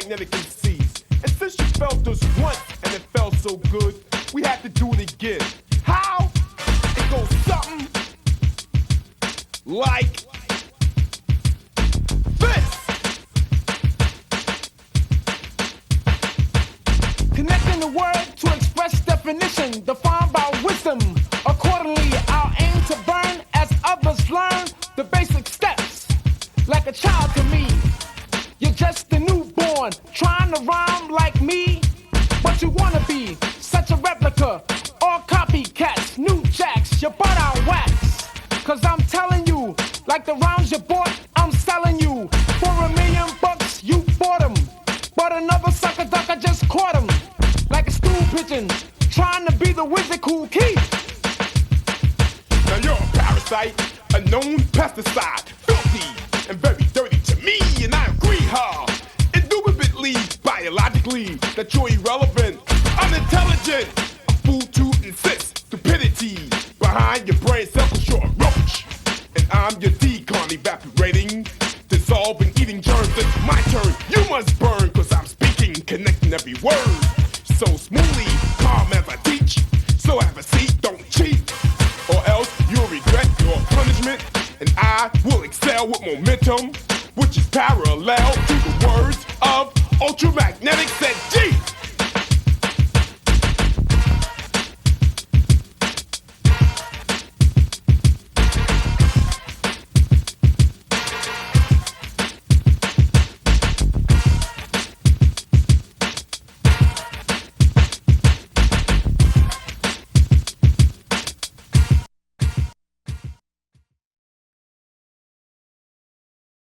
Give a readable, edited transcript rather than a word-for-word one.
magnetic MCs. And since you felt us once and it felt so good, we had to do it again. How? It goes something like this. Connecting the word to express definition, defined by wisdom. Accordingly, I'll aim to burn as others learn the basic steps. Like a child to me, you're just a newborn, trying to rhyme like me. But you wanna be such a replica, all copycats, new jacks, your butt on wax. Cause I'm telling you, like the rhymes you bought, I'm selling you. For $1 million, you bought them. But another sucker ducker just caught him. Like a stool pigeon, trying to be the wizard Kool Keith. Now you're a parasite, a known pesticide, filthy and very dirty to me, and I agree, huh? Indubitably, biologically, that you're irrelevant, unintelligent, a fool to insist, stupidity behind your brain cell, cause you're a roach, and I'm your decon evaporating, dissolving, eating germs. It's my turn, you must burn, cause I'm speaking, connecting every word, so smoothly, calm as I teach. So have a seat, don't cheat, or else you'll regret your punishment, and I will excel with momentum, which is parallel to the words of Ultramagnetic said G.